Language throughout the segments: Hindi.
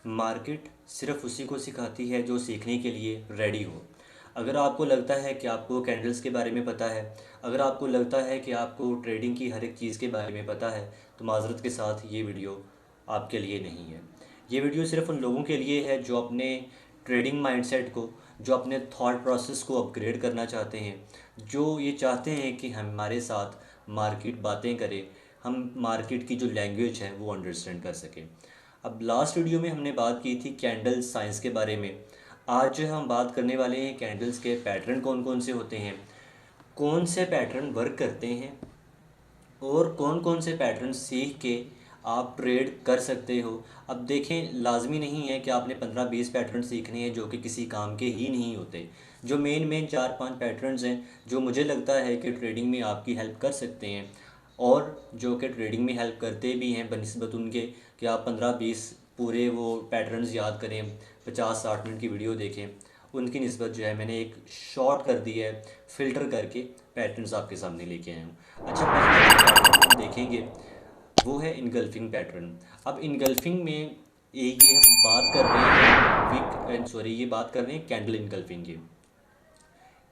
मार्केट सिर्फ उसी को सिखाती है जो सीखने के लिए रेडी हो। अगर आपको लगता है कि आपको कैंडल्स के बारे में पता है, अगर आपको लगता है कि आपको ट्रेडिंग की हर एक चीज़ के बारे में पता है, तो माज़रत के साथ ये वीडियो आपके लिए नहीं है। ये वीडियो सिर्फ उन लोगों के लिए है जो अपने ट्रेडिंग माइंडसेट को, जो अपने थॉट प्रोसेस को अपग्रेड करना चाहते हैं, जो ये चाहते हैं कि हमारे साथ मार्केट बातें करे, हम मार्केट की जो लैंग्वेज है वो अंडरस्टैंड कर सकें। अब लास्ट वीडियो में हमने बात की थी कैंडल साइंस के बारे में। आज जो हम बात करने वाले हैं कैंडल्स के पैटर्न कौन कौन से होते हैं, कौन से पैटर्न वर्क करते हैं, और कौन कौन से पैटर्न सीख के आप ट्रेड कर सकते हो। अब देखें, लाजमी नहीं है कि आपने 15-20 पैटर्न सीखने हैं जो कि किसी काम के ही नहीं होते। जो मेन 4-5 पैटर्न्स हैं जो मुझे लगता है कि ट्रेडिंग में आपकी हेल्प कर सकते हैं, और जो कि ट्रेडिंग में हेल्प करते भी हैं बनिस्बत उनके कि आप 15-20 पूरे वो पैटर्न्स याद करें, 50-60 मिनट की वीडियो देखें, उनकी निस्बत जो है मैंने एक शॉर्ट कर दी है, फ़िल्टर करके पैटर्न्स आपके सामने लेके आया हूँ। अच्छा, पहला जो पैटर्न हम देखेंगे वो है इनगल्फिंग पैटर्न। अब इनगल्फिंग में एक ये हम बात कर रहे हैं ये बात कर रहे हैं कैंडल इनगल्फिंग की।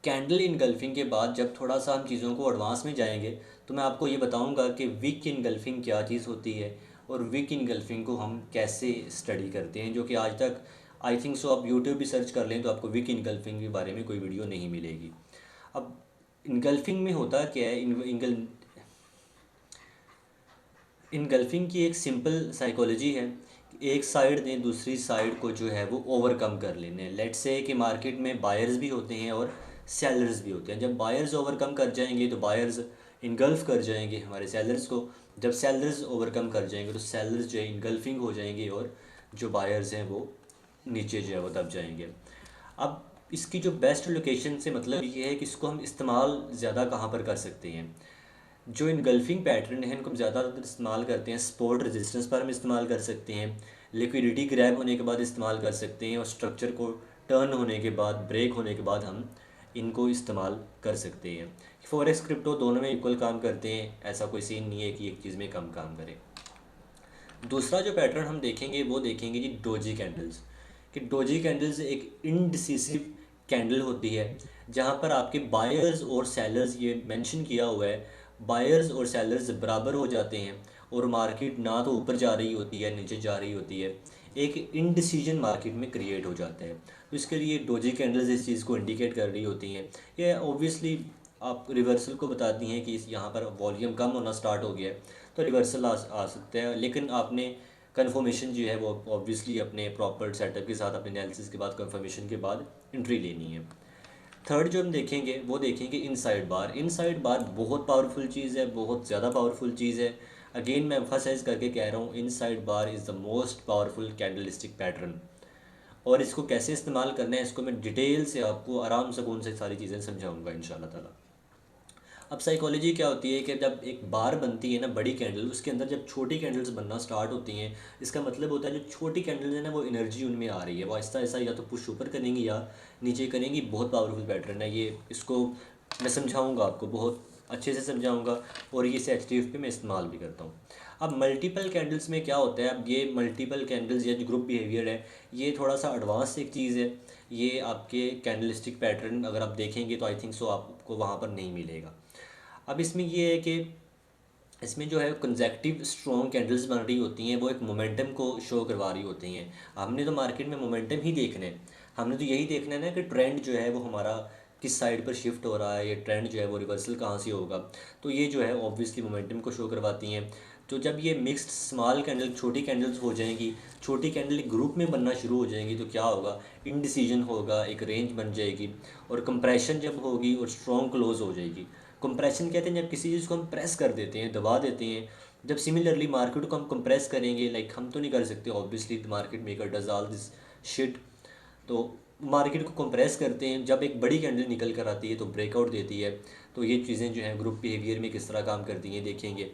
कैंडल इनगल्फिंग के बाद जब थोड़ा सा हम चीज़ों को एडवांस में जाएंगे तो मैं आपको ये बताऊंगा कि विक इनगल्फिंग क्या चीज़ होती है, और विक इनगल्फिंग को हम कैसे स्टडी करते हैं, जो कि आज तक आई थिंक सो आप यूट्यूब भी सर्च कर लें तो आपको विक इनगल्फिंग के बारे में कोई वीडियो नहीं मिलेगी। अब इनगल्फिंग में होता क्या है, इनगल्फिंग की एक सिंपल साइकोलॉजी है कि एक साइड ने दूसरी साइड को जो है वो ओवरकम कर लेने। लेट्स से कि मार्केट में बायर्स भी होते हैं और सेलर्स भी होते हैं। जब बायर्स ओवरकम कर जाएंगे तो बायर्स इनगल्फ कर जाएंगे हमारे सेलर्स को। जब सेलर्स ओवरकम कर जाएंगे तो सेलर्स जो है इनगल्फिंग हो जाएंगे, और जो बायर्स हैं वो नीचे जो है वो दब जाएंगे। अब इसकी जो बेस्ट लोकेशन से मतलब ये है कि इसको हम इस्तेमाल ज़्यादा कहाँ पर कर सकते हैं। जो इनगल्फिंग पैटर्न है इनको हम ज़्यादातर इस्तेमाल करते हैं सपोर्ट रेजिस्टेंस पर, हम इस्तेमाल कर सकते हैं लिक्विडिटी ग्रैब होने के बाद इस्तेमाल कर सकते हैं, और स्ट्रक्चर को टर्न होने के बाद, ब्रेक होने के बाद हम इनको इस्तेमाल कर सकते हैं। फॉरेक्स क्रिप्टो दोनों में इक्वल काम करते हैं, ऐसा कोई सीन नहीं है कि एक चीज़ में कम काम करे। दूसरा जो पैटर्न हम देखेंगे वो देखेंगे जी डोजी कैंडल्स। कि डोजी कैंडल्स एक इनडिसिसिव कैंडल होती है जहाँ पर आपके बायर्स और सेलर्स, ये मेंशन किया हुआ है, बायर्स और सेलर्स बराबर हो जाते हैं, और मार्केट ना तो ऊपर जा रही होती है नीचे जा रही होती है, एक इनडिसीजन मार्केट में क्रिएट हो जाता है। तो इसके लिए डोजी कैंडल्स इस चीज़ को इंडिकेट कर रही होती हैं। ये ऑब्वियसली आप रिवर्सल को बताती हैं कि इस यहाँ पर वॉल्यूम कम होना स्टार्ट हो गया है, तो रिवर्सल आ सकता है। लेकिन आपने कन्फर्मेशन जो है वो ऑब्वियसली अपने प्रॉपर सेटअप के साथ, अपने एनालिसिस के बाद, कन्फर्मेशन के बाद एंट्री लेनी है। थर्ड जो हम देखेंगे वो देखेंगे इनसाइड बार। इनसाइड बार बहुत पावरफुल चीज़ है, बहुत ज़्यादा पावरफुल चीज़ है। अगेन मैं एम्फासाइज करके कह रहा हूँ, inside bar is the most powerful candlestick pattern. और इसको कैसे इस्तेमाल करना है इसको मैं डिटेल से आपको आराम सुकून से सारी चीज़ें समझाऊंगा इंशाल्लाह ताला। अब साइकोलॉजी क्या होती है कि जब एक बार बनती है ना बड़ी कैंडल, उसके अंदर जब छोटी कैंडल्स बनना स्टार्ट होती हैं, इसका मतलब होता है जो छोटी कैंडल्स है ना वो एनर्जी उनमें आ रही है, वो आहिस्ता आहिस्ता या तो पुश ऊपर करेंगी या नीचे करेंगी। बहुत पावरफुल पैटर्न है ये, इसको मैं समझाऊंगा आपको, बहुत अच्छे से समझाऊंगा, और ये से एच पे मैं इस्तेमाल भी करता हूँ। अब मल्टीपल कैंडल्स में क्या होता है, अब ये मल्टीपल कैंडल्स या जो ग्रुप बिहेवियर है ये थोड़ा सा एडवांस एक चीज़ है। ये आपके कैंडलिस्टिक पैटर्न अगर आप देखेंगे तो आई थिंक सो आपको वहाँ पर नहीं मिलेगा। अब इसमें ये है कि इसमें जो है कंसेक्टिव स्ट्रॉन्ग कैंडल्स बन रही होती हैं, वो एक मोमेंटम को शो करवा रही होती हैं। हमने तो मार्केट में मोमेंटम ही देखना है, हमने तो यही देखना है ना कि ट्रेंड जो है वो हमारा किस साइड पर शिफ्ट हो रहा है, ये ट्रेंड जो है वो रिवर्सल कहाँ से होगा। तो ये जो है ऑब्वियसली मोमेंटम को शो करवाती हैं। तो जब ये मिक्स्ड स्मॉल कैंडल, छोटी कैंडल्स हो जाएंगी, छोटी कैंडल ग्रुप में बनना शुरू हो जाएंगी, तो क्या होगा, इनडिसीजन होगा, एक रेंज बन जाएगी, और कंप्रेशन जब होगी और स्ट्रॉन्ग क्लोज हो जाएगी। कंप्रेशन कहते हैं जब किसी चीज़ को हम प्रेस कर देते हैं, दबा देते हैं। जब सिमिलरली मार्केट को हम कंप्रेस करेंगे, लाइक हम तो नहीं कर सकते obviously, market maker does all this shit. तो मार्केट को कंप्रेस करते हैं, जब एक बड़ी कैंडल निकल कर आती है तो ब्रेकआउट देती है। तो ये चीज़ें जो हैं ग्रुप बिहेवियर में किस तरह काम करती हैं देखेंगे।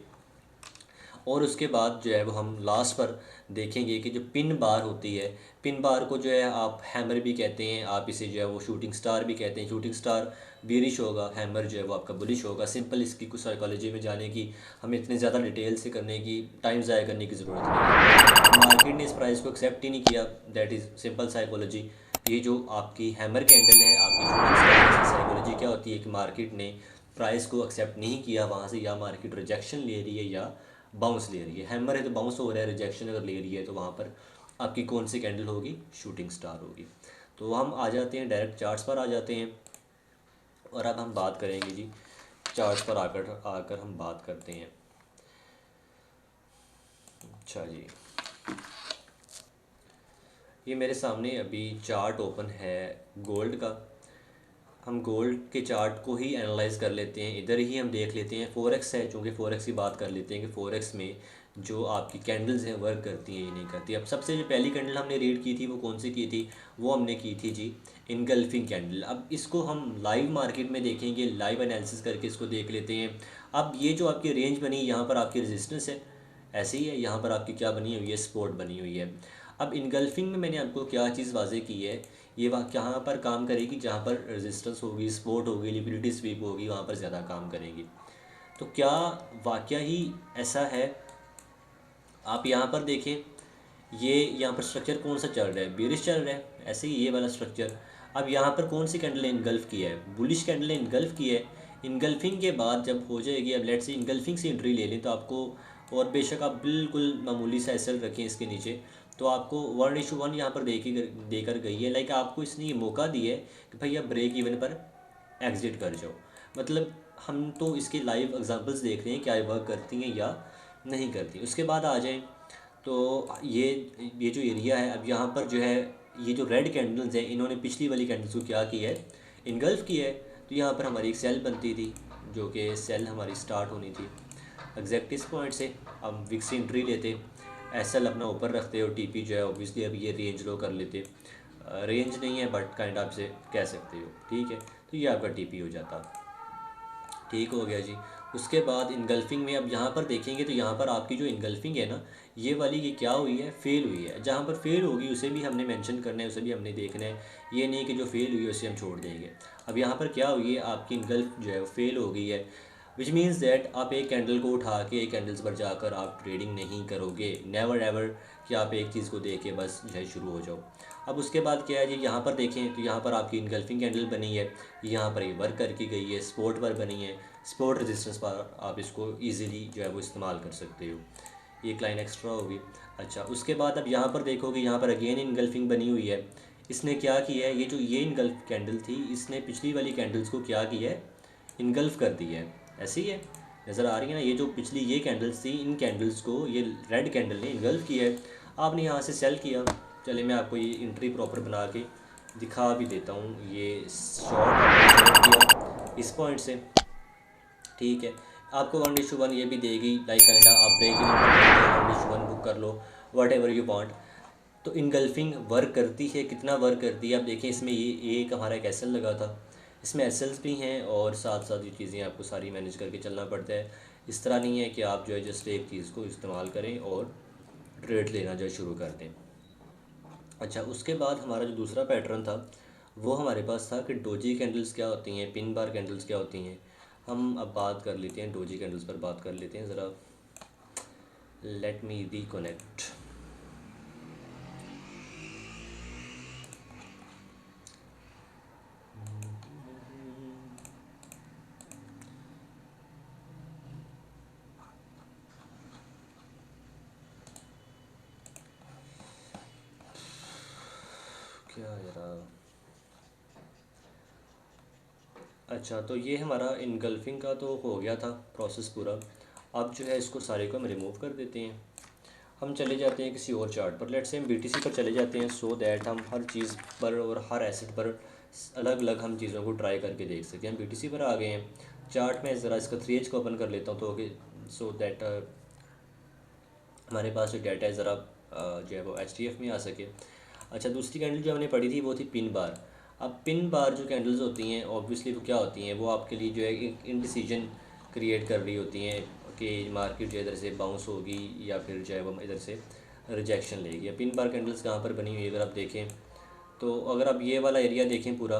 और उसके बाद जो है वो हम लास्ट पर देखेंगे कि जो पिन बार होती है, पिन बार को जो है आप हैमर भी कहते हैं, आप इसे जो है वो शूटिंग स्टार भी कहते हैं। शूटिंग स्टार बेरिश होगा, हैमर जो है वो आपका बुलिश होगा। सिंपल इसकी कुछ साइकोलॉजी में जाने की, हमें इतने ज़्यादा डिटेल से करने की, टाइम ज़ाया करने की ज़रूरत नहीं है। मार्केट ने इस प्राइस को एक्सेप्ट ही नहीं किया, दैट इज़ सिंपल साइकोलॉजी। ये जो आपकी हैमर कैंडल है, आपकी शूटिंग स्टार है, इसकी साइकोलॉजी क्या होती है कि मार्केट ने प्राइस को एक्सेप्ट नहीं किया, वहाँ से या मार्केट रिजेक्शन ले रही है या बाउंस ले रही है। हैमर है तो बाउंस हो रहा है, रिजेक्शन अगर ले रही है तो वहाँ पर आपकी कौन सी कैंडल होगी, शूटिंग स्टार होगी। तो हम आ जाते हैं डायरेक्ट चार्ट्स पर आ जाते हैं, और अब हम बात करेंगे जी चार्ट्स पर आकर आकर हम बात करते हैं। अच्छा जी, ये मेरे सामने अभी चार्ट ओपन है गोल्ड का। हम गोल्ड के चार्ट को ही एनालाइज कर लेते हैं, इधर ही हम देख लेते हैं। फोरेक्स है, चूँकि फोरेक्स की बात कर लेते हैं कि फोरेक्स में जो आपकी कैंडल्स हैं वर्क करती हैं या नहीं करती। अब सबसे जो पहली कैंडल हमने रीड की थी वो कौन सी की थी, वो हमने की थी जी इनगल्फिंग कैंडल। अब इसको हम लाइव मार्केट में देखेंगे, लाइव एनालिसिस करके इसको देख लेते हैं। अब ये जो आपकी रेंज बनी, यहाँ पर आपकी रेजिस्टेंस है, ऐसे ही है, यहाँ पर आपकी क्या बनी हुई है, सपोर्ट बनी हुई है। अब इनगल्फिंग में मैंने आपको क्या चीज़ वाजे की है, ये वहाँ कहाँ पर काम करेगी, जहाँ पर रेजिस्टेंस होगी, सपोर्ट होगी, लिक्विडिटी स्वीप होगी, वहाँ पर ज़्यादा काम करेगी। तो क्या वाकया ही ऐसा है? आप यहाँ पर देखें, ये यहाँ पर स्ट्रक्चर कौन सा चल रहा है, बेरिश चल रहा है, ऐसे ही ये वाला स्ट्रक्चर। अब यहाँ पर कौन सी कैंडल ने इनगल्फ किया है, बुलिश कैंडल ने इनगल्फ किया है। इनगल्फिंग के बाद जब हो जाएगी, अब लेट से इनगल्फिंग से एंट्री ले लें तो आपको, और बेशक आप बिल्कुल मामूली सा एसएल रखें इसके नीचे, तो आपको 1:1 यहाँ पर देकर गई है। लाइक आपको इसने ये मौका दिया है कि भाई आप ब्रेक इवन पर एग्ज़िट कर जाओ। मतलब हम तो इसके लाइव एग्जांपल्स देख रहे हैं क्या ये वर्क करती हैं या नहीं करती। उसके बाद आ जाएं तो ये जो एरिया है, अब यहाँ पर जो है ये जो रेड कैंडल्स हैं, इन्होंने पिछली वाली कैंडल्स को क्या किया है, इनगल्फ किया है। तो यहाँ पर हमारी एक सेल बनती थी, जो कि सेल हमारी स्टार्ट होनी थी एग्जैक्ट इस पॉइंट से। हम विक्स एंट्री लेते, एसएल अपना ऊपर रखते, और टीपी जो है ऑब्वियसली अब ये रेंज लो कर लेते। रेंज नहीं है बट काइंड आप से कह सकते हो, ठीक है। तो ये आपका टीपी हो जाता, ठीक हो गया जी। उसके बाद इनगल्फिंग में अब यहाँ पर देखेंगे तो यहाँ पर आपकी जो इनगल्फिंग है ना, ये वाली ये क्या हुई है, फेल हुई है। जहाँ पर फेल होगी उसे भी हमने मेंशन करना है, उसे भी हमने देखना है, ये नहीं कि जो फेल हुई है उसे हम छोड़ देंगे। अब यहाँ पर क्या हुई है, आपकी इनगल्फ जो है फेल हो गई है, विच मीन्स दैट आप एक कैंडल को उठा के एक कैंडल्स पर जाकर आप ट्रेडिंग नहीं करोगे, नेवर एवर, कि आप एक चीज़ को देख के बस जो है शुरू हो जाओ। अब उसके बाद क्या है जी, यहाँ पर देखें तो यहाँ पर आपकी इनगल्फिंग कैंडल बनी है, यहाँ पर ये वर्क करके गई है, स्पोर्ट पर बनी है, स्पोर्ट रेजिस्टेंस पर आप इसको इजीली जो है वो इस्तेमाल कर सकते हो। एक लाइन एक्स्ट्रा होगी। अच्छा, उसके बाद अब यहाँ पर देखोगे, यहाँ पर अगेन इनगल्फिंग बनी हुई है। इसने क्या किया है, ये जो ये इनगल्फ कैंडल थी, इसने पिछली वाली कैंडल्स को क्या किया है, इनगल्फ कर दिया है। ऐसे ही है, नज़र आ रही है ना, ये जो पिछली ये कैंडल्स थी, इन कैंडल्स को ये रेड कैंडल ने इनगल्फ किया है। आपने यहाँ से सेल किया, चले मैं आपको ये एंट्री प्रॉपर बना के दिखा भी देता हूँ। ये शॉर्ट किया इस पॉइंट से, ठीक है। आपको 1:1 ये भी देगी, लाइक काइंडा आप ब्रेक इवन 1:1 बुक कर लो, वट एवर यू वांट। तो इनगल्फिंग वर्क करती है, कितना वर्क करती है आप देखें। इसमें ये एक हमारा एक एसएल लगा था, इसमें एसएल्स भी हैं, और साथ साथ ये चीज़ें आपको सारी मैनेज करके चलना पड़ता है। इस तरह नहीं है कि आप जो है जस्ट एक चीज़ को इस्तेमाल करें और ट्रेड लेना जो है शुरू कर दें। अच्छा, उसके बाद हमारा जो दूसरा पैटर्न था वो हमारे पास था कि डोजी कैंडल्स क्या होती हैं, पिन बार कैंडल्स क्या होती हैं। हम अब बात कर लेते हैं डोजी कैंडल्स पर, बात कर लेते हैं ज़रा। Let me reconnect. क्या यार, अच्छा तो ये हमारा इनगल्फिंग का तो हो गया था प्रोसेस पूरा। अब जो है इसको सारे को हम रिमूव कर देते हैं। हम चले जाते हैं किसी और चार्ट पर, लेट्स से हम बीटीसी पर चले जाते हैं, सो दैट हम हर चीज़ पर और हर एसेट पर अलग अलग हम चीज़ों को ट्राई करके देख सकें। हम बीटीसी पर आ गए हैं, चार्ट में ज़रा इसका 3H को ओपन कर लेता हूँ, तो सो दैट हमारे पास जो डाटा है ज़रा जो है वो HDF में आ सके। अच्छा, दूसरी कैंडल जो हमने पढ़ी थी वो थी पिन बार। अब पिन बार जो कैंडल्स होती हैं ऑब्वियसली वो क्या होती हैं, वो आपके लिए जो है एक इनडिसीजन क्रिएट कर रही होती हैं, कि मार्केट जो इधर से बाउंस होगी या फिर जो है वो इधर से रिजेक्शन लेगी। पिन बार कैंडल्स कहाँ पर बनी हुई है अगर आप देखें तो, अगर आप ये वाला एरिया देखें पूरा,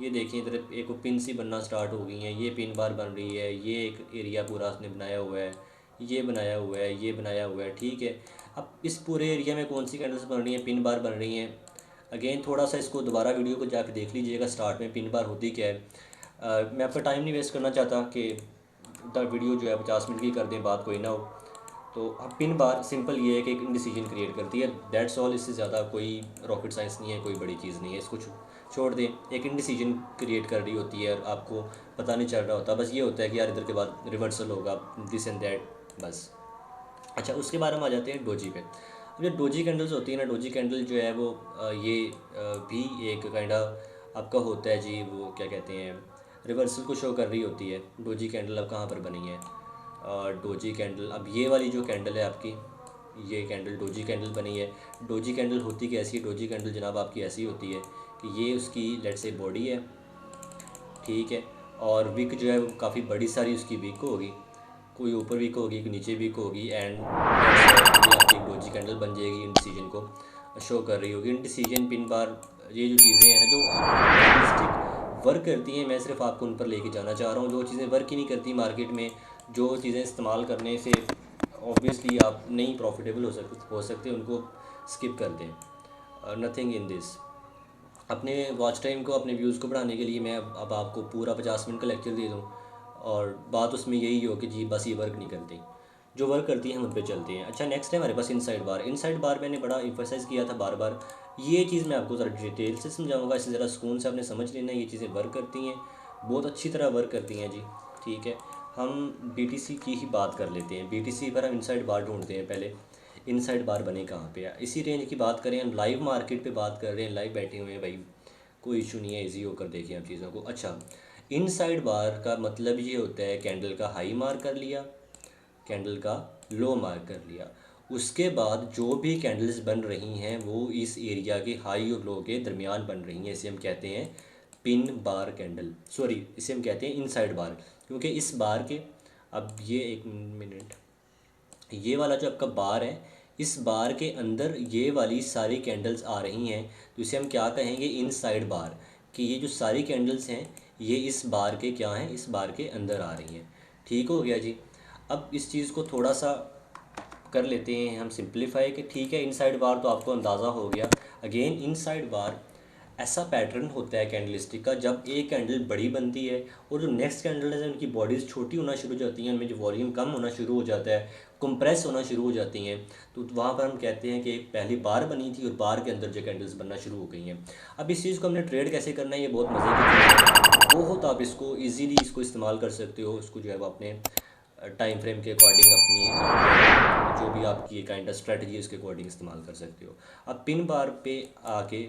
ये देखें इधर एक पिन सी बनना स्टार्ट हो गई हैं, ये पिन बार बन रही है, ये एक एरिया पूरा उसने बनाया हुआ है, ये बनाया हुआ है, ये बनाया हुआ है, ठीक है। अब इस पूरे एरिया में कौन सी कैंडल्स बन रही हैं? पिन बार बन रही हैं। अगेन थोड़ा सा इसको दोबारा वीडियो को जाकर देख लीजिएगा, स्टार्ट में पिन बार होती क्या है। मैं आपका टाइम नहीं वेस्ट करना चाहता कि वीडियो जो है 50 मिनट की कर दें, बात कोई ना हो। तो अब पिन बार सिंपल ये है कि एक इंडिसीजन क्रिएट करती है, दैट्स ऑल। इससे ज़्यादा कोई रॉकेट साइंस नहीं है, कोई बड़ी चीज़ नहीं है, इसको छोड़ दें। एक इंडिसीजन क्रिएट कर रही होती है और आपको पता नहीं चल रहा होता, बस ये होता है कि यार इधर के बाद रिवर्सल होगा, दिस एंड दैट, बस। अच्छा, उसके बाद हम आ जाते हैं डोजी पे। अब जो डोजी कैंडल्स होती है ना, डोजी कैंडल जो है वो भी एक काइंड आपका होता है जी, वो क्या कहते हैं, रिवर्सल को शो कर रही होती है। डोजी कैंडल अब कहाँ पर बनी है? डोजी कैंडल, अब ये वाली जो कैंडल है आपकी, ये कैंडल डोजी कैंडल बनी है। डोजी कैंडल होती कैसी है? डोजी कैंडल जनाब आपकी ऐसी होती है कि ये उसकी लेट से बॉडी है, ठीक है, और विक जो है वो काफ़ी बड़ी सारी उसकी विक होगी, कोई ऊपर विक होगी, कोई नीचे विक होगी, एंड ये आपकी डोजी कैंडल बन जाएगी, इंडिसीजन को शो कर रही होगी। इंडिसीजन, पिन बार, ये जो चीज़ें हैं ना जो कैंडलस्टिक वर्क करती हैं, मैं सिर्फ आपको उन पर लेके जाना चाह रहा हूँ। जो चीज़ें वर्क ही नहीं करती मार्केट में, जो चीज़ें इस्तेमाल करने से ऑब्वियसली आप नहीं प्रॉफिटेबल हो सकते, उनको स्किप कर दें। Nothing in this. अपने वॉच टाइम को, अपने व्यूज़ को बढ़ाने के लिए मैं अब आपको पूरा 50 मिनट का लेक्चर दे दूँ और बात उसमें यही हो कि जी बस ये वर्क नहीं करती, जो वर्क करती हैं हम उन पर चलते हैं। अच्छा, नेक्स्ट है हमारे पास इनसाइड बार। इनसाइड बार मैंने बड़ा इम्फसाइज़ किया था बार बार, ये चीज़ मैं आपको ज़रा डिटेल से समझाऊंगा, इसे ज़रा सुकून से आपने समझ लेना। ये चीज़ें वर्क करती हैं, बहुत अच्छी तरह वर्क करती हैं जी, ठीक है। हम BTC की ही बात कर लेते हैं। BTC पर हम इनसाइड बार ढूंढते हैं पहले। इनसाइड बार बने कहाँ पे है? इसी रेंज की बात करें, हम लाइव मार्केट पे बात कर रहे हैं, लाइव बैठे हुए हैं भाई, कोई इशू नहीं है, इजी होकर देखें आप चीज़ों को। अच्छा, इनसाइड बार का मतलब ये होता है कैंडल का हाई मार्क कर लिया, कैंडल का लो मार्क कर लिया, उसके बाद जो भी कैंडल्स बन रही हैं वो इस एरिया के हाई और लो के दरमियान बन रही हैं, इसे हम कहते हैं पिन बार कैंडल, सॉरी इसे हम कहते हैं इनसाइड बार, क्योंकि इस बार के, अब ये एक मिनट, ये वाला जो आपका बार है, इस बार के अंदर ये वाली सारी कैंडल्स आ रही हैं, तो इसे हम क्या कहेंगे? इनसाइड बार। कि ये जो सारी कैंडल्स हैं ये इस बार के क्या हैं? इस बार के अंदर आ रही हैं, ठीक हो गया जी। अब इस चीज़ को थोड़ा सा कर लेते हैं हम सिंप्लीफाई, कि ठीक है इनसाइड बार तो आपको अंदाज़ा हो गया। अगेन इनसाइड बार ऐसा पैटर्न होता है कैंडलस्टिक का, जब एक कैंडल बड़ी बनती है और जो नेक्स्ट कैंडल है उनकी बॉडीज़ छोटी होना शुरू हो जाती हैं, उनमें जो वॉल्यूम कम होना शुरू हो जाता है, कंप्रेस होना शुरू हो जाती हैं, तो वहाँ पर हम कहते हैं कि एक पहली बार बनी थी और बार के अंदर जो कैंडल्स बनना शुरू हो गई हैं। अब इस चीज़ को हमने ट्रेड कैसे करना है, ये बहुत मज़े की चीज़ है, बहुत आप इसको ईजीली इसको इस्तेमाल कर सकते हो। इसको जो है वो अपने टाइम फ्रेम के अकॉर्डिंग, अपनी जो भी आपकी काइंड ऑफ स्ट्रेटजी है उसके अकॉर्डिंग इस्तेमाल कर सकते हो। अब पिन बार पे आके,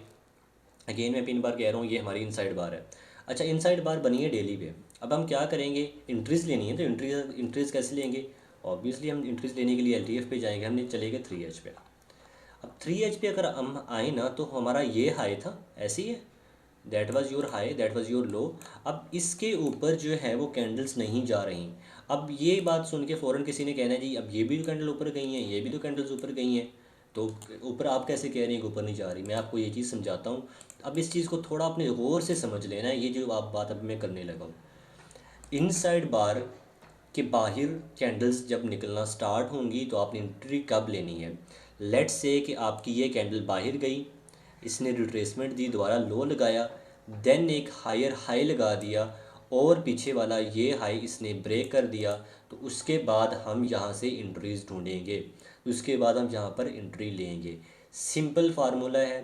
अगेन मैं पिन बार कह रहा हूँ, ये हमारी इनसाइड बार है। अच्छा, इनसाइड बार बनी है डेली पे। अब हम क्या करेंगे? इंट्रीज लेनी है, तो इंट्रीज कैसे लेंगे? ऑब्वियसली हम इंट्रीज लेने के लिए LTF पे जाएंगे, हमने चलेंगे 3H पे। अब 3H पे अगर हम आए ना, तो हमारा ये हाई था, ऐसे ही है, that was your high, that was your लो। अब इसके ऊपर जो है वो कैंडल्स नहीं जा रही। अब ये बात सुन के फ़ौरन किसी ने कहना है जी अब ये भी तो कैंडल ऊपर गई हैं, ये भी तो कैंडल्स ऊपर गई हैं, तो ऊपर आप कैसे कह रहे हैं कि ऊपर नहीं जा रही? मैं आपको ये चीज़ समझाता हूँ। अब इस चीज़ को थोड़ा अपने गौर से समझ लेना है, ये जो आप बात अभी मैं करने लगा हूँ। इनसाइड बार के बाहर कैंडल्स जब निकलना स्टार्ट होंगी तो आपने एंट्री कब लेनी है? लेट्स से कि आपकी ये कैंडल बाहर गई, इसने रिट्रेसमेंट दी, दोबारा लो लगाया, देन एक हायर हाई लगा दिया और पीछे वाला ये हाई इसने ब्रेक कर दिया, तो उसके बाद हम यहाँ से एंट्रीज ढूंढेंगे, उसके बाद हम यहाँ पर एंट्री लेंगे। सिंपल फार्मूला है,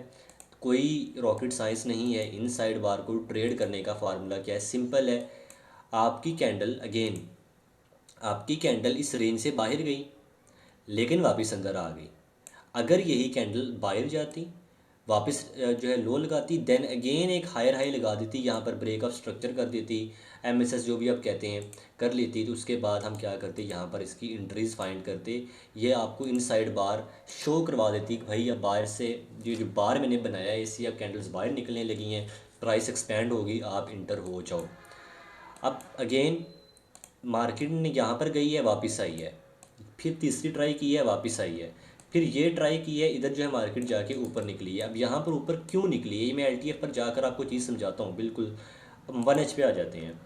कोई रॉकेट साइंस नहीं है। इनसाइड बार को ट्रेड करने का फार्मूला क्या है? सिंपल है। आपकी कैंडल, अगेन आपकी कैंडल इस रेंज से बाहर गई लेकिन वापस अंदर आ गई। अगर यही कैंडल बाहर जाती, वापस जो है लो लगाती, देन अगेन एक हायर हाई लगा देती, यहाँ पर ब्रेक ऑफ स्ट्रक्चर कर देती, MSS जो भी आप कहते हैं कर लेती, तो उसके बाद हम क्या करते? यहाँ पर इसकी इंट्रीज फाइंड करते। ये आपको इनसाइड बार शो करवा देती कि भाई अब बाहर से जो बार मैंने बनाया है इससे अब कैंडल्स बाहर निकलने लगी हैं, प्राइस एक्सपेंड होगी, आप इंटर हो जाओ। अब अगेन मार्केट ने यहाँ पर गई है, वापस आई है, फिर तीसरी ट्राई की है, वापस आई है, फिर ये ट्राई की है, इधर जो है मार्केट जाके ऊपर निकली है। अब यहाँ पर ऊपर क्यों निकली है, ये मैं एलटीएफ पर जाकर आपको चीज़ समझाता हूँ बिल्कुल। हम 1H पे आ जाते हैं।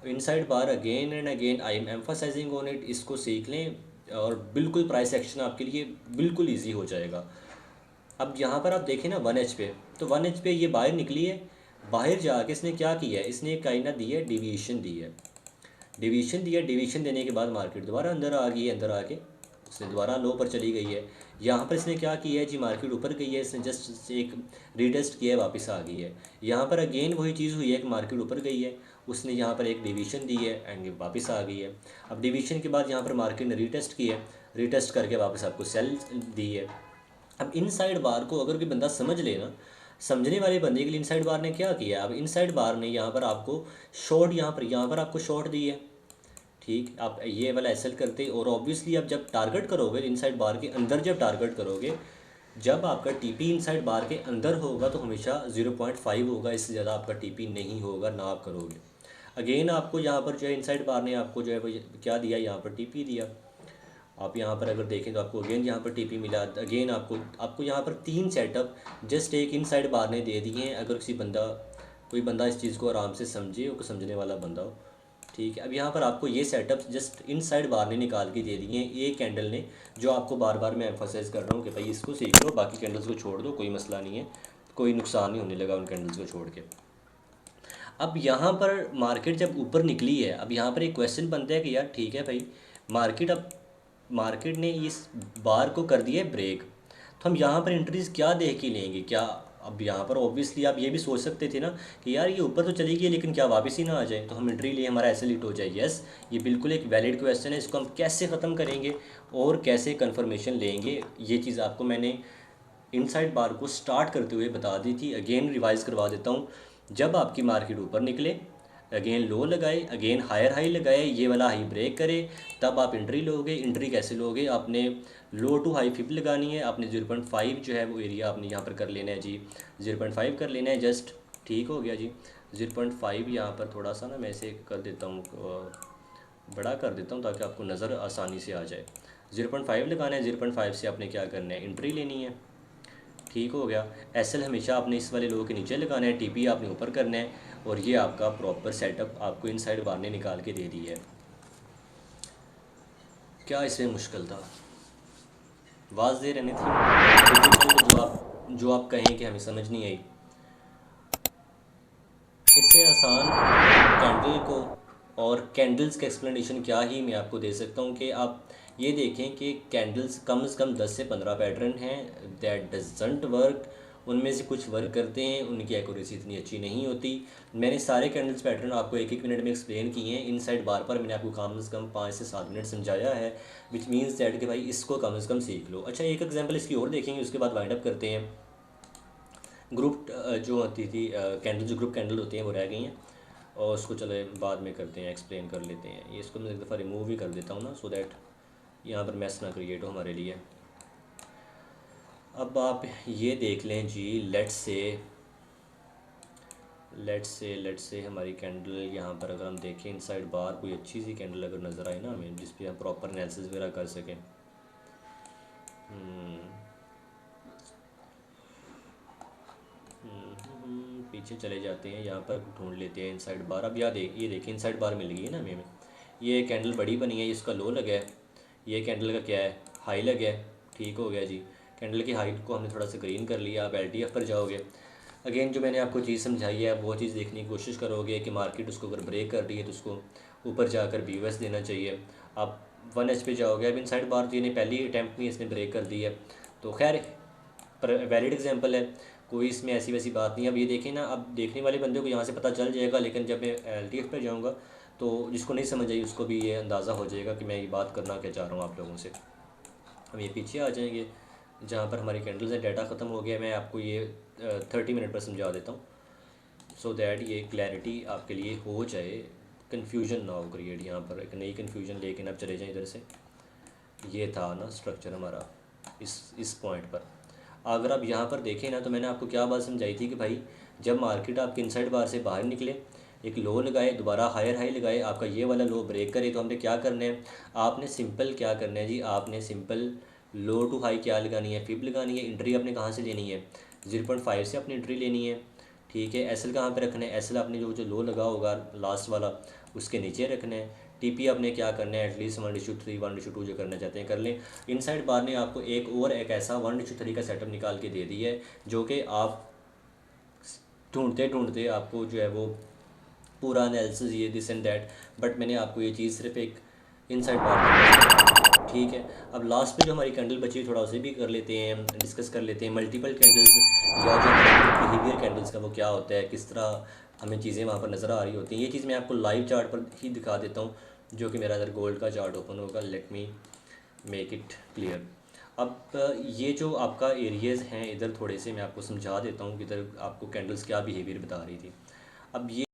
इनसाइड बार again and again I am emphasizing on it, इसको सीख लें और बिल्कुल प्राइस एक्शन आपके लिए बिल्कुल ईजी हो जाएगा। अब यहाँ पर आप देखें ना 1H पे, तो 1H पे ये बाहर निकली है। बाहर जाके इसने क्या किया है, इसने एक काइना दी है, डिवीएशन दी है। डिवीजन दिया, डिवीजन देने के बाद मार्केट दोबारा अंदर आ गई है, अंदर आके इसने दोबारा लो पर चली गई है। यहाँ पर इसने क्या किया है जी, मार्केट ऊपर गई है, इसने जस्ट एक रीटेस्ट किया है, वापस आ गई है। यहाँ पर अगेन वही चीज़ हुई है कि मार्केट ऊपर गई है, उसने यहाँ पर एक डिवीजन दी है एंड वापस आ गई है। अब डिवीजन के बाद यहाँ पर मार्केट ने रीटेस्ट की है, रीटेस्ट करके वापस आपको सेल दी है। अब इनसाइड बार को अगर कोई बंदा समझ ले ना, समझने वाले बंदे के लिए इनसाइड बार ने क्या किया, अब इनसाइड बार ने यहाँ पर आपको शॉर्ट, यहाँ पर आपको शॉर्ट दी है। ठीक, आप ये वाला एसएल करते और ऑब्वियसली आप जब टारगेट करोगे इनसाइड बार के अंदर, जब टारगेट करोगे, जब आपका टीपी इनसाइड बार के अंदर होगा तो हमेशा 0.5 होगा, इससे ज़्यादा आपका टीपी नहीं होगा ना आप करोगे। अगेन आपको यहाँ पर जो है इनसाइड बार ने आपको जो है वो क्या दिया, यहाँ पर टीपी दिया। आप यहाँ पर अगर देखें तो आपको अगेन यहाँ पर टीपी मिला। अगेन आपको यहाँ पर 3 सेटअप जस्ट एक इनसाइड बार ने दे दिए हैं। अगर कोई बंदा इस चीज़ को आराम से समझे और समझने वाला बंदा हो, ठीक है। अब यहाँ पर आपको ये सेटअप जस्ट इनसाइड बार ने निकाल के दे दिए हैं, ये कैंडल ने, जो आपको बार बार मैं एम्फोसाइज कर रहा हूँ कि भाई इसको सीख लो, बाकी कैंडल्स को छोड़ दो, कोई मसला नहीं है, कोई नुकसान नहीं होने लगा उन कैंडल्स को छोड़ के। अब यहाँ पर मार्केट जब ऊपर निकली है, अब यहाँ पर एक क्वेश्चन बनता है कि यार ठीक है भाई, मार्केट ने इस बार को कर दिया है ब्रेक, तो हम यहाँ पर एंट्रीज क्या देख के लेंगे क्या। अब यहाँ पर ऑब्वियसली आप ये भी सोच सकते थे ना कि यार ये ऊपर तो चली गई लेकिन क्या वापस ही ना आ जाए, तो हम एंट्री लिए हमारा ऐसे लिट हो जाए। यस, ये बिल्कुल एक वैलिड क्वेश्चन है, इसको हम कैसे ख़त्म करेंगे और कैसे कन्फर्मेशन लेंगे, ये चीज़ आपको मैंने इनसाइड बार को स्टार्ट करते हुए बता दी थी। अगेन रिवाइज करवा देता हूँ। जब आपकी मार्केट ऊपर निकले, अगेन लो लगाए, अगेन हायर हाई लगाए, ये वाला हाई ब्रेक करे, तब आप एंट्री लोगे। एंट्री कैसे लोगे, आपने लो टू हाई फिप लगानी है, आपने 0.5 जो है वो एरिया आपने यहाँ पर कर लेना है जी, 0.5 कर लेना है जस्ट। ठीक हो गया जी, 0.5 यहाँ पर थोड़ा सा ना मैं इसे कर देता हूँ, बड़ा कर देता हूँ ताकि आपको नज़र आसानी से आ जाए। 0.5 लगाना है, 0.5 से आपने क्या करना है, एंट्री लेनी है। ठीक हो गया। एसएल हमेशा आपने इस वाले लो के नीचे लगाना है, टीपी आपने ऊपर करना है, और ये आपका प्रॉपर सेटअप आपको इनसाइड बार ने निकाल के दे दी है। क्या इसमें मुश्किल था, वाज़ेह रहने थी। जो आप कहें कि हमें समझ नहीं आई, इससे आसान कैंडल को और कैंडल्स का एक्सप्लेनेशन क्या ही मैं आपको दे सकता हूँ कि आप ये देखें कि कैंडल्स कम से कम 10 से 15 पैटर्न हैं, दैट डजंट वर्क। उनमें से कुछ वर्क करते हैं, उनकी एक्यूरेसी इतनी अच्छी नहीं होती। मैंने सारे कैंडल्स पैटर्न आपको एक एक मिनट में एक्सप्लेन किए हैं। इनसाइड बार पर मैंने आपको कम से कम 5 से 7 मिनट समझाया है, विच मीन्स दैट कि भाई इसको कम से कम सीख लो। अच्छा, एक एग्जाम्पल इसकी और देखेंगे, उसके बाद वाइंड अप करते हैं। ग्रुप जो होती थी कैंडल, जो ग्रुप कैंडल होती हैं वो रह गई हैं, और उसको चले बाद में करते हैं, एक्सप्लेन कर लेते हैं। ये इसको मैं एक दफ़ा रिमूव ही कर देता हूँ ना, सो दैट यहाँ पर मैस ना क्रिएट हो हमारे लिए। अब आप ये देख लें जी, लेट्स से हमारी कैंडल यहाँ पर अगर हम देखें इनसाइड बार, कोई अच्छी सी कैंडल अगर नज़र आए ना हमें, जिस पे हम प्रॉपर एनालिसिस वगैरह कर सकें। पीछे चले जाते हैं, यहाँ पर ढूंढ लेते हैं इनसाइड बार। अब ये देखिए इनसाइड बार मिल गई है ना हमें। ये कैंडल बड़ी बनी है, इसका लो लगा है, ये कैंडल का क्या है, हाई लगा है। ठीक हो गया जी, कैंडल की हाइट को हमने थोड़ा सा ग्रीन कर लिया। आप एलटीएफ पर जाओगे, अगेन जो मैंने आपको चीज़ समझाई है वो चीज़ देखने की कोशिश करोगे कि मार्केट उसको अगर ब्रेक कर रही है तो उसको ऊपर जाकर BOS देना चाहिए। आप 1H पे जाओगे, अब इनसाइड बार तो ये पहली अटैम्प्ट में इसने ब्रेक कर दी है, तो खैर पर वैलिड एग्जांपल है, कोई इसमें ऐसी वैसी बात नहीं। अब ये देखें ना, अब देखने वाले बंदे को यहाँ से पता चल जाएगा, लेकिन जब मैं LTF पे जाऊँगा तो जिसको नहीं समझ आई उसको भी ये अंदाज़ा हो जाएगा कि मैं ये बात करना क्या चाह रहा हूँ आप लोगों से। हम ये पीछे आ जाएंगे जहाँ पर हमारी कैंडल्स है, डाटा ख़त्म हो गया। मैं आपको ये 30 मिनट पर समझा देता हूँ, सो दैट ये क्लैरिटी आपके लिए हो जाए, कन्फ्यूजन ना हो क्रिएट यहाँ पर, एक नई कन्फ्यूजन लेकिन आप चले जाएँ इधर से। ये था ना स्ट्रक्चर हमारा इस पॉइंट पर। अगर आप यहाँ पर देखें ना, तो मैंने आपको क्या बात समझाई थी कि भाई जब मार्केट आपके इनसाइड बार से बाहर निकले, एक लो लगाए, दोबारा हायर हाई लगाए, आपका ये वाला लो ब्रेक करे, तो हमने क्या करना है, आपने सिंपल क्या करना है जी, आपने सिंपल लो टू हाई क्या लगानी है, फिब लगानी है। एंट्री आपने कहाँ से लेनी है, 0.5 से अपनी एंट्री लेनी है। ठीक है, एस एल कहाँ पे रखना है, एस एल आपने जो जो लो लगा होगा लास्ट वाला उसके नीचे रखना है। टीपी आपने क्या करना है, एटलीस्ट 1:3 1:2 जो करना चाहते हैं कर लें। इनसाइड बार ने आपको एक ऐसा 1:3 का सेटअप निकाल के दे दिया है जो कि आप ढूंढते ढूंढते आपको जो है वो पूरा एनालिसिस ये दिस एंड दैट, बट मैंने आपको ये चीज़ सिर्फ एक इनसाइड बार की। ठीक है, अब लास्ट पे जो हमारी कैंडल बची है थोड़ा उसे भी कर लेते हैं, डिस्कस कर लेते हैं। मल्टीपल कैंडल्स या जो हमारा बिहेवियर कैंडल्स का वो क्या होता है, किस तरह हमें चीज़ें वहाँ पर नज़र आ रही होती हैं, ये चीज़ मैं आपको लाइव चार्ट पर ही दिखा देता हूँ, जो कि मेरा अगर गोल्ड का चार्ट ओपन होगा। Let me make it clear. अब ये जो आपका एरियाज़ हैं इधर थोड़े से मैं आपको समझा देता हूँ कि इधर आपको कैंडल्स क्या बिहेवियर बता रही थी। अब ये